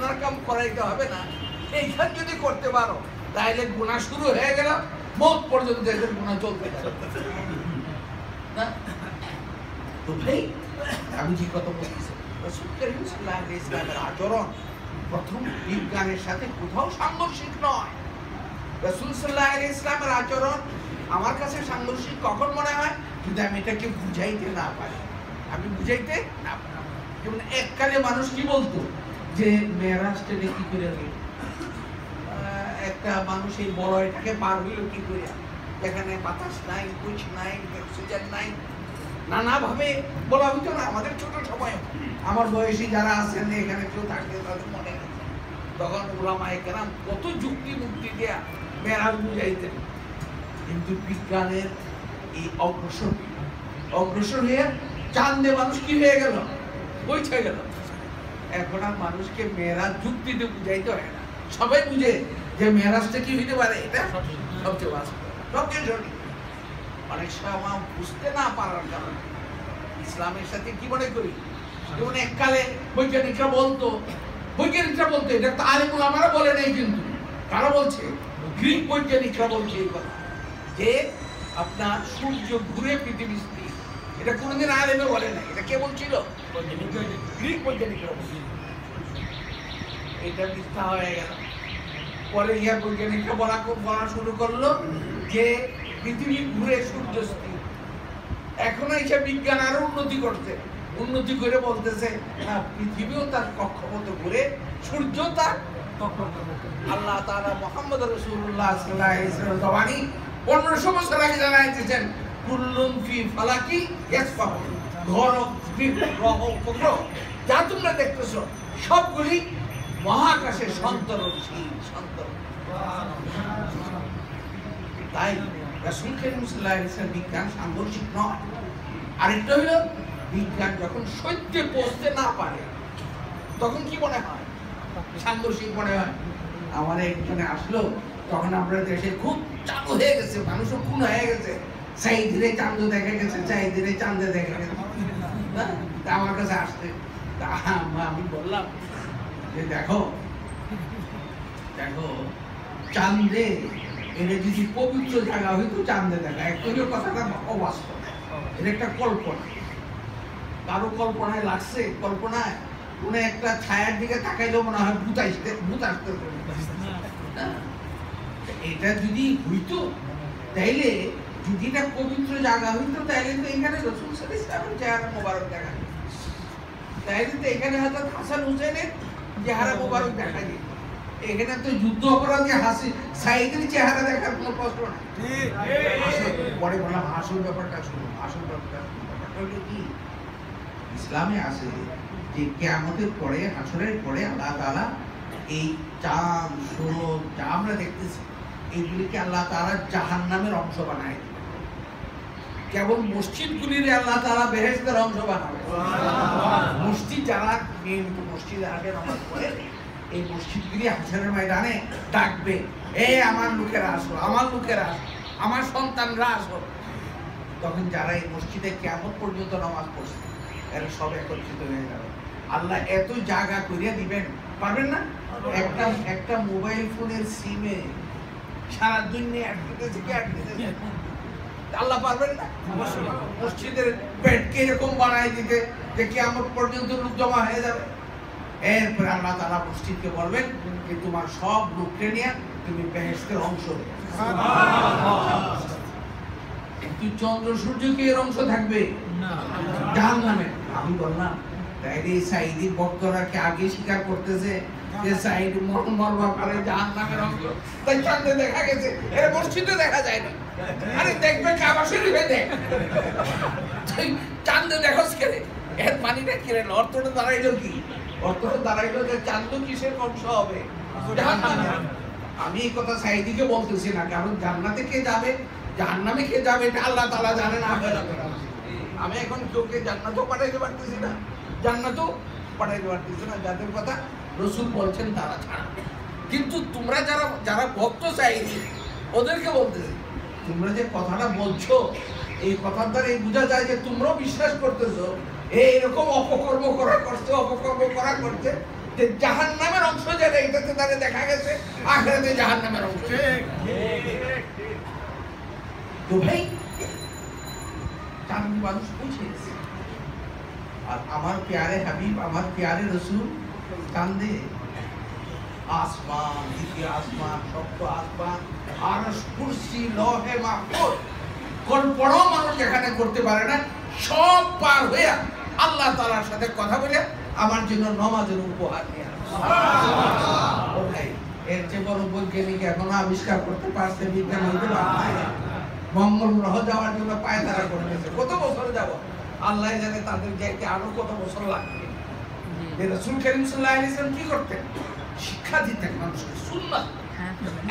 গুনার কাম করাইতে হবে না, এইখান যদি করতে পারো তাহলে গুনাহ শুরু হয়ে গেল, মওত পর্যন্ত এদের গুনাহ চলতে থাকবে না। তো ভাই আমি যে কথা বলতেছি, রাসূল কারীম সাল্লাল্লাহু আলাইহি ওয়াসাল্লামের আচরণ প্রথম বিজ্ঞানের সাথে কোথাও সাংঘর্ষিক নয়। রাসূল সাল্লাল্লাহু আলাইহি ওয়াসাল্লামের আচরণ আমার কাছে সাংঘর্ষিক কখন মনে হয়, যদি আমি এটাকে বুঝাইতে না পারি, আমি বুঝাইতে না পারি। যেমন এককালে মানুষ কি বলতো যে মেরাজটা কি করে গেল, একটা মানুষ এই বলয়টাকে পার হইল কি করে, যেখানে বাতাস নাই, কুছ নাই, অক্সিজেন নাই, নানাভাবে বলা হইতো না আমাদের ছোট সময়। আমার বয়সী যারা আছেন এখানে কেউ থাকলে তাদের মনে আছে, তখন উলামায়ে কেরাম কত যুক্তি মুক্তি দেয়া মেরাজ বুঝাইতেন। কিন্তু বিজ্ঞানের এই অগ্রসর হয়ে চাঁদে মানুষ কি হয়ে গেল, পৌঁছে গেল। এখন আর মানুষকে মেরাজ যুক্তিতে বুঝাইতে হয় না, সবাই বুঝে যে মেরাজটা কি হইতে পারে, এটা সবচেয়ে বাস্তব, সবচেয়ে সঠিক। অনেক সময় বুঝতে না পারার কারণে ইসলামের সাথে কি মনে করি, যেমন এককালে বৈজ্ঞানিকরা বলতো, এটা তো আলেমুল আমারা বলে নাই, কিন্তু কারা বলছে, গ্রিক বৈজ্ঞানিকরা বলছে এই কথা যে আপনার সূর্য ঘুরে পৃথিবী স্থির। এটা কোনোদিন আলেমে বলে নাই, এটা কে বলছিল, গ্রিক বৈজ্ঞানিকরা বলছিল। এটা মিথ্যা হয়ে গেল। পরে ইহা বৈজ্ঞানিকরা বলা শুরু করলো যে পৃথিবী ঘুরে সূর্য স্থির। এখন এসে বিজ্ঞান আরো উন্নতি করে বলতেছে না, পৃথিবীও তার কক্ষপথে ঘুরে, সূর্য তার কক্ষপথে। আল্লাহ তাআলা মুহাম্মদ রাসূলুল্লাহ সাল্লাল্লাহু আলাইহি ওয়াসাল্লাম জবানি 1500 বছর আগে জানাইতেছেন, কুল্লুন ফি ফালাকি ইয়াসবাহু, গ্রহ উপগ্রহ যা তোমরা দেখতেছো সবগুলি মহাকাশে সন্তরণশীল। তাই রাসূল কারীম সাল্লাল্লাহু আলাইহি ওয়াসাল্লাম বিজ্ঞান সাংঘর্ষিক নয়। আরেকটা হলো বিজ্ঞান যখন সত্যে পৌঁছতে না পারে তখন কি মনে হয়, সাংঘর্ষিক মনে হয়। আমার একজনে আসলো, তখন আমরা দেশে খুব চালু হয়ে গেছে, মানুষও খুন হয়ে গেছে, চাই ধীরে চাঁদ দেখা গেছে, চাই ধীরে চাঁদে দেখা গেছে। আমার কাছে আসতে আমি বললাম যে দেখো চাঁদে এটা যদি পবিত্র জায়গা হইতো চাঁদে দেখা, একটু কথাটা অবাস্তব, এটা একটা কল্পনা। কারো কল্পনায় লাগছে, কল্পনায় কোন একটা ছায়ার দিকে তাকাইলেও মনে হয় ভূত আসতে। এটা যদি হইতো, তাইলে যদি এটা পবিত্র জায়গা হইতো, তাইলে তো এখানে রাসূল সাল্লাল্লাহু আলাইহি ওয়াসাল্লামের চেহারা মোবারক দেখা যেত, তাইলে তো এখানে হযরত হাসান হুসাইনের চেহারা মোবারক দেখা যেত। এখানে তো যুদ্ধ অপরাধী সাইদের চেহারা দেখার কোনো প্রশ্ন নাই। পরে বললাম আসল ব্যাপারটা শুনো, হলো কি, ইসলামে আছে যে কিয়ামতের পরে, হাসরের পরে আল্লাহ তাআলা এই চাঁদ সূরজ যা আমরা দেখতেছি এইগুলিকে আল্লাহ তাআলা জাহান্নামের অংশ বানায় দিবেন। কেবল মসজিদগুলিরে আল্লাহ তাআলা বেহেশতের অংশ বানাবে। মসজিদ যারা নিয়মিত মসজিদে আসে নামাজ পড়ে, এই মসজিদগুলি হাসরের ময়দানে ডাকবে, আমার লোকেরা আসো, আমার সন্তানরা আসো। তখন যারা এই মসজিদে কিয়ামত পর্যন্ত নামাজ পড়ছে এরা সব একত্রিত হয়ে যাবে। আল্লাহ এত জায়গা করিয়া দিবেন, পারবেন না? একটা মোবাইল ফোনের সিমে সারা দুনিয়া আল্লাহ পারবেন না? মসজিদের বেডকে এরকম বানাই দিতে যে কিয়ামত পর্যন্ত লোক জমা হয়ে যাবে। এরপরে আল্লাহ তাআলা মসজিদকে বলবেন যে তোমার সব লোককে নিয়ে তুমি বেহেশতের অংশ হয়ে যাবে। কিন্তু চন্দ্র সূর্য কি এর অংশ থাকবে না, জাহান্নামে। আমি বললাম তাইলে সাইদি ভক্তরা কি আগে স্বীকার করতেছে যে সাইদ মরবার পরে জাহান্নামের অংশ, তাই চাঁদে দেখা গেছে, এর মসজিদে দেখা যায় না। আরে দেখবে কাবা শরীফে দেখ, চাঁদে দেখোস কেন, এর পানিটা কিরে অর্থটা দাঁড়াইলো কি, অর্থটা দাঁড়াইলো যে চাঁদ কিসের অংশ হবে, জাহান্নামের। আমি এই কথা সাইদিকে বলতেছি না, কারণ জান্নাতে কে যাবে জাহান্নামে কে যাবে এটা আল্লাহ তাআলা জানেন। আমি এখন কেউকে জান্নাতও পাঠাইতে পারতেছি না, জান্নাতও পাঠাইতে পারতেছি না, যাদের কথা রাসূল বলছেন তারা ছাড়া। কিন্তু তোমরা যারা ভক্ত সাইদি, ওদেরকে বলতেছি, তোমরা যে কথাটা বলছো এই কথার দ্বারা বোঝা যায় যে তোমরাও বিশ্বাস করতেছো এইরকম অপকর্ম করা করছে যে জাহান্নামের অংশ যেটা এটাতে তারা দেখা গেছে আখিরাতে জাহান্নামের অংশ। তো ভাই চাঁদ মানুষ পৌঁছে গেছে, আর আমার প্যারে হাবিব, আমার প্যারে রসুল চাঁদে আসমান, দ্বিতীয় আসমান, সপ্ত আসমান, আরশ, কুরসি, লৌহে মাহফুজ কল্পনাও মানুষ যেখানে করতে পারে না, সব পার হয়ে আল্লাহ তাআলার সাথে কথা বলে আমার জন্য নামাজের উপহার নিয়ে ও ভাই, এর চেয়ে বড় বৈজ্ঞানিক এখনো আবিষ্কার করতে পারছে বিজ্ঞান হইতে পারে না। মঙ্গল গ্রহ যাওয়ার জন্য পায়তারা করে গেছে, কত বছর যাব আল্লাহ জানে, তাদের যাইতে আরো কত বছর লাগবে। রাসূল করিম সাল্লাল্লাহু আলাইহি ওয়াসাল্লাম কি করতেন? শিক্ষা দিতেন মানুষকে সুন্নাত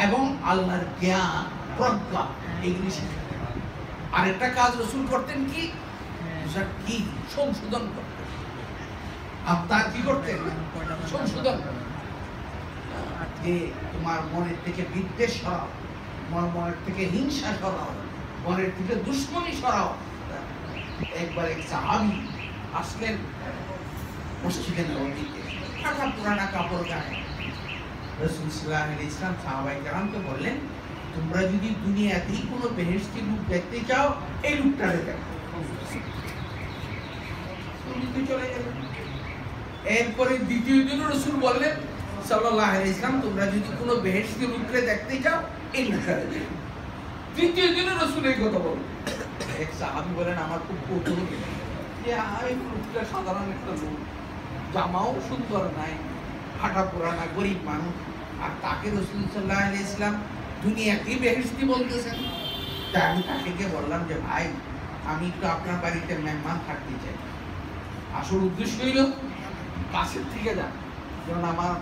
এবং আল্লাহর জ্ঞান, প্রজ্ঞা এগুলি শিখাতেন। আরেকটা কাজ রাসূল করতেন কি? কি সংশোধন করতেন। আপনার কি করতেন? সংশোধন, যে তোমার মনের থেকে বিদ্বেষ সরাও, তোমার মনের থেকে হিংসা সরাও, মনের থেকে দুশ্মনী সরাও। একবার এক সাহাবী আসলেন মসজিদে নববীতে, ফাটা পুরানা কাপড় গায়ে। রাসূল সাল্লাল্লাহু আলাইহি ওয়াসাল্লাম সাহাবায়ে কেরামকে বললেন, তোমরা যদি দুনিয়াতেই কোনো বেহেশতি লোক দেখতে চাও, এই লোকটাকে দেখো। চলে গেলেন। এরপরে দ্বিতীয় দিন রাসূল বললেন সাল্লাল্লাহু আলাইহি ওয়াসাল্লাম, তোমরা যদি কোনো বেহেশতি লোককে দেখতে চাও, এই লোকটাকে দেখো। তৃতীয় দিন রাসূল এই কথা বললেন। এক সাহাবী বলেন, আমার খুব কৌতূহল যে এই লোকটা সাধারণ একটা লোক, জামাও সুন্দর নাই, ফাটা পুরানা গরিব মানুষ, আর তাকে রাসূল সাল্লাল্লাহু আলাইহি ওয়াসাল্লাম দুনিয়াতেই বেহেশতি বলতেছেন। তাই আমি তাকে গিয়ে বললাম যে ভাই, আমি একটু আপনার বাড়িতে মেহমান থাকতে চাই। আসল উদ্দেশ্য হইল কাছের থেকে যান, যেমন আমার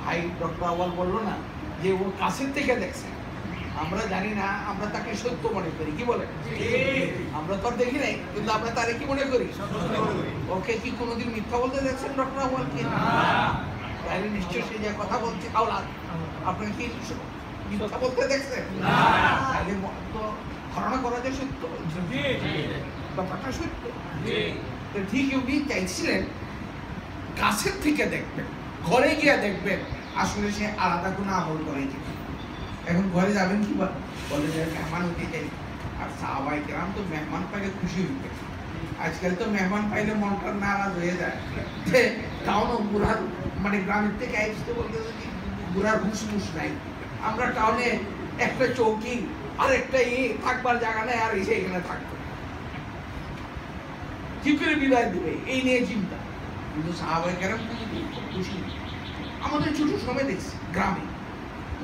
ভাই ডক্টর আওয়াল বললো না যে ও কাছের থেকে দেখছে। আমরা জানি না, আমরা তাকে সত্য মনে করি, কি বলে? আমরা তো দেখি নাই, কিন্তু আমরা তারে কি মনে করি? ওকে কি কোনোদিন মিথ্যা বলতে দেখছেন ডক্টর আওয়ালকে? তাহলে নিশ্চয় সে যে কথা বলছে আওলাদ, আপনার কি মিথ্যা বলতে দেখছেন? তাহলে তো ধারণা করা যায় সত্য, ব্যাপারটা সত্য। ঠিক উনি চাইছিলেন কাছের থেকে দেখবেন, ঘরে গিয়ে দেখবেন আসলে সে আলাদা কোনো আমল করে কিনা। এখন ঘরে যাবেন কি বলে যে মেহমান হতে চাই, আর সাহাবায়ে কেরাম তো মেহমান পাইলে খুশি হইতেন। আজকাল তো মেহমান পাইলে মনটা নারাজ হয়ে যায়, যে টাউন বুড়ার মানে গ্রামের থেকে আসতে বলতেছে কি বুড়ার হুঁশ নাই। আমরা টাউনে একটা চৌকি আর একটা থাকবার জায়গা নেই, আর এসে এখানে থাকতো, কি করে বিদায় দিবে এই নিয়ে চিন্তা। কিন্তু সাহাবায়ে কেরাম খুশি। আমাদের ছোট সময় দেখছি গ্রামে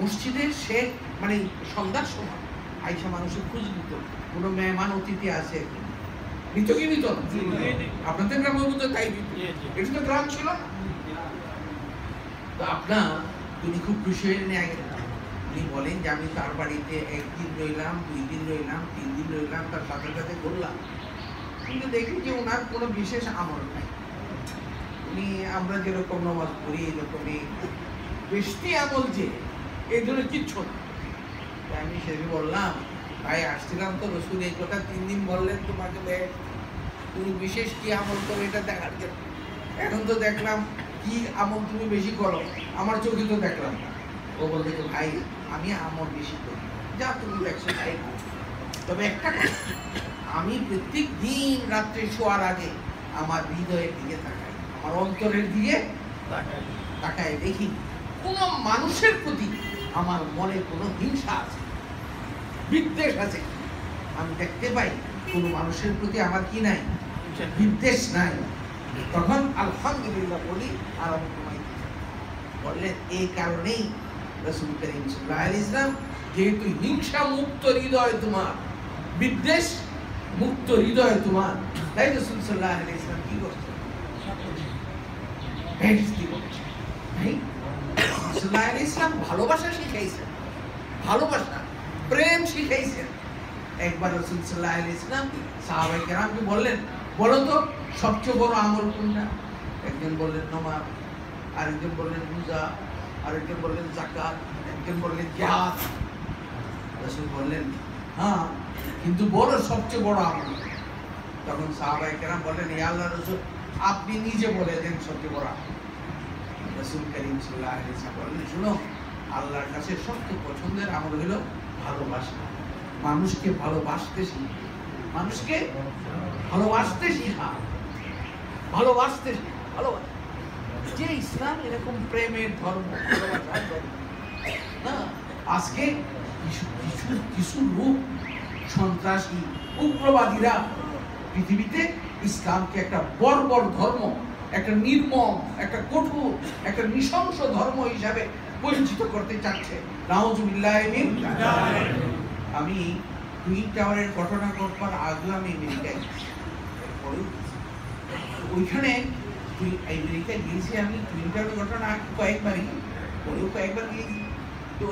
মসজিদের সে মানে সন্ধ্যার সময় আইসা মানুষের খোঁজ নিত, কোনো মেহমান অতিথি আছে নিত কি নিত? আপনাদের গ্রামের মধ্যে তাই দিত, এটা তো গ্রাম ছিল না। তো আপনার তিনি খুব খুশি হয়ে নিয়ে গেলেন। উনি বলেন যে আমি তার বাড়িতে একদিন রইলাম, 2 দিন রইলাম, 3 দিন রইলাম, তার সাথে সাথে করলাম, কিন্তু দেখি যে ওনার কোনো বিশেষ আমল নাই। উনি আমরা যেরকম নামাজ পড়ি এরকমই বেশি আমল, যে এই ধরনের কিচ্ছু না। আমি সেদিন বললাম, ভাই আসছিলাম তো রসুল এই কথা 3 দিন বললেন তোমাকে, তুমি বিশেষ কি আমল করো এটা দেখার জন্য। এখন তো দেখলাম কি আমল তুমি বেশি করো, আমার চোখে তো দেখলাম না। ও বলতে যে ভাই আমি আমল বেশি করি, যা তুমি দেখছো তাই। তবে একটা কথা, আমি প্রত্যেক দিন রাত্রে শোয়ার আগে আমার হৃদয়ের দিকে তাকাই, আমার অন্তরের দিকে তাকাই, দেখি কোন মানুষের প্রতি আমার মনে কোনো হিংসা আছে, বিদ্বেষ আছে। আমি দেখতে পাই কোন মানুষের প্রতি আমার কি নাই, বিদ্বেষ নাই, তখন আলহামদুলিল্লাহ বলি। আর আমি তোমায় বললেন এই কারণেই রাসূল করিম সাল্লাল্লাহু আলাইহি ওয়াসাল্লাম, যেহেতু হিংসা মুক্ত হৃদয় তোমার, বিদ্বেষ মুক্ত হৃদয় তোমার, তাই রাসূল সাল্লাল্লাহু আলাইহি ওয়াসাল্লাম কি করছেন? বেহেশতি করছেন। সাল্লাল্লাহু আলাইহি ওয়াসাল্লাম ভালোবাসা শিখাইছেন, ভালোবাসা প্রেম শিখাইছেন। একবার রাসূল সাল্লাল্লাহু আলাইহি ওয়াসাল্লাম সাহাবায়ে কেরামকে বললেন, বলো তো সবচেয়ে বড় আমল কোনটা? একজন বললেন নামাজ, আরেকজন বললেন রোজা, আরেকজন বললেন যাকাত, একজন বললেন জিহাদ। রাসূল বললেন হ্যাঁ, কিন্তু বড় সবচেয়ে বড় আমল। তখন সাহাবায়ে কেরাম বললেন, ইয়া আল্লাহর রাসূল আপনি নিজে বলে দেন সবচেয়ে বড় আমল। রাসূল করিম সাল্লাল্লাহু আলাইহি ওয়াসাল্লাম বলেন, শুনো, আল্লাহর কাছে সবচেয়ে পছন্দের আমল হলো ভালোবাসা। মানুষকে ভালোবাসতে শিখা, মানুষকে ভালোবাসতে শিখা, ভালোবাসতে শিখা, ভালোবাসা। যে ইসলাম এরকম প্রেমের ধর্ম, ভালোবাসার ধর্ম না, আজকে কিছু লোক সন্ত্রাসী উগ্রবাদীরা পৃথিবীতে ইসলামকে একটা বর্বর ধর্ম, একটা নির্মম, একটা কঠোর, একটা নৃশংস ধর্ম হিসাবে পরিচিত করতে চাচ্ছে। নাউজুবিল্লাহ মিন যালিক। আমি টুইন টাওয়ারের ঘটনা ঘটবার আগে আমি আমেরিকায় ওইখানে আমেরিকায় গিয়েছি। আমি টুইন টাওয়ারের ঘটনা কয়েকবারই পরেও কয়েকবার গিয়েছি। তো